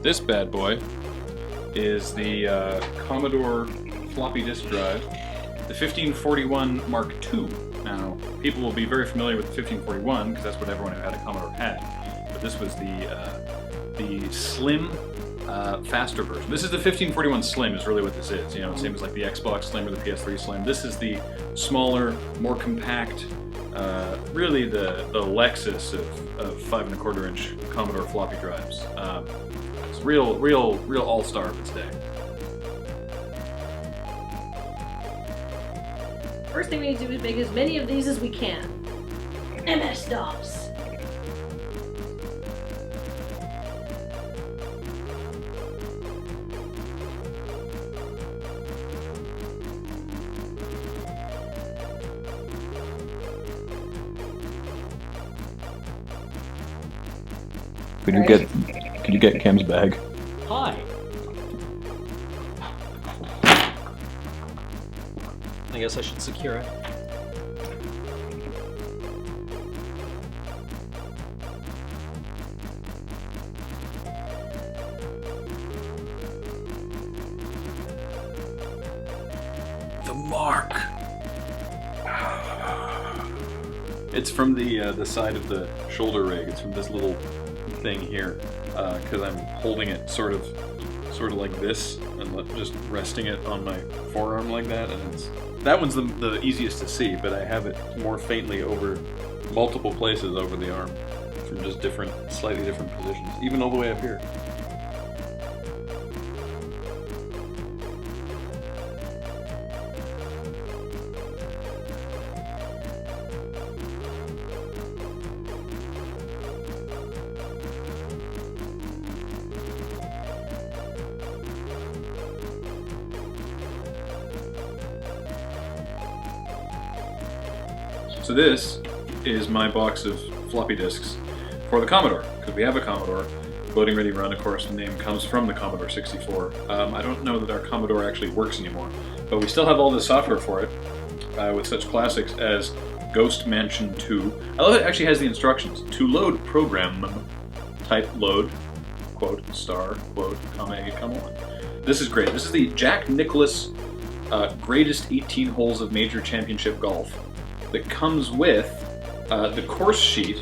This bad boy is the Commodore floppy disk drive, the 1541 Mark II. Now, people will be very familiar with the 1541 because that's what everyone who had a Commodore had. But this was the slim, faster version. This is the 1541 Slim is really what this is. You know, same as like the Xbox Slim or the PS3 Slim. This is the smaller, more compact, really the Lexus of 5 1/4 inch Commodore floppy drives. It's real all-star of its day. First thing we need to do is make as many of these as we can. MS-DOS. Could you get Cam's bag? Hi. I guess I should secure it. The mark. It's from the side of the shoulder rig. It's from this little thing here, because I'm holding it sort of like this and just resting it on my forearm like that, and that one's the easiest to see, but I have it more faintly over multiple places over the arm from just slightly different positions, even all the way up here. So this is my box of floppy disks for the Commodore, because we have a Commodore. LoadingReadyRun, of course, the name comes from the Commodore 64. I don't know that our Commodore actually works anymore, but we still have all the software for it, with such classics as Ghost Mansion 2. I love it actually has the instructions. To load program, type load, quote, star, quote, comma, 8, comma 1. This is great. This is the Jack Nicklaus Greatest 18 Holes of Major Championship Golf. That comes with the course sheet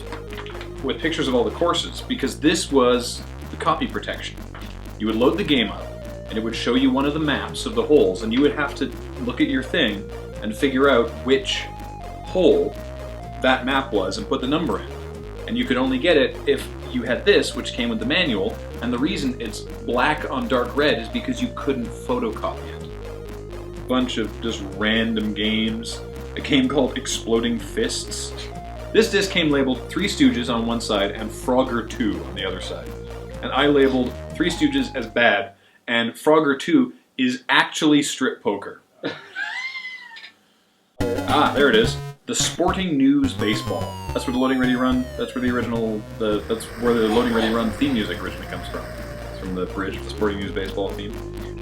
with pictures of all the courses, because this was the copy protection. You would load the game up and it would show you one of the maps of the holes, and you would have to look at your thing and figure out which hole that map was and put the number in. And you could only get it if you had this, which came with the manual, and the reason it's black on dark red is because you couldn't photocopy it. Bunch of just random games. A game called Exploding Fists. This disc came labeled Three Stooges on one side and Frogger 2 on the other side. And I labeled Three Stooges as bad, and Frogger 2 is actually strip poker. There it is. The Sporting News Baseball. That's where the Loading Ready Run, that's where the Loading Ready Run theme music originally comes from. It's from the bridge of the Sporting News Baseball theme.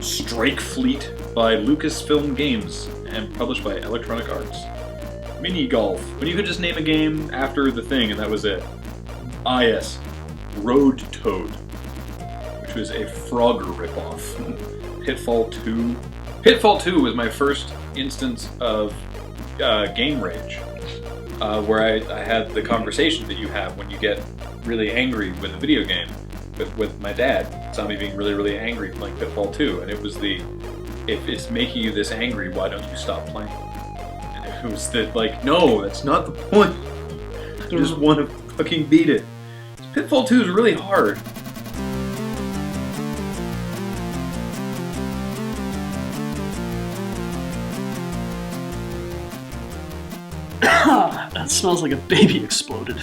Strike Fleet by Lucasfilm Games and published by Electronic Arts. Mini Golf, when you could just name a game after the thing and that was it. Yes, Road Toad, which was a Frogger ripoff. Pitfall 2. Pitfall 2 was my first instance of game rage, where I had the conversation that you have when you get really angry with a video game. With my dad, saw me being really angry playing Pitfall 2, and it was if it's making you this angry, why don't you stop playing? And it was like, no, that's not the point. I just want to fucking beat it. Pitfall 2 is really hard. That smells like a baby exploded.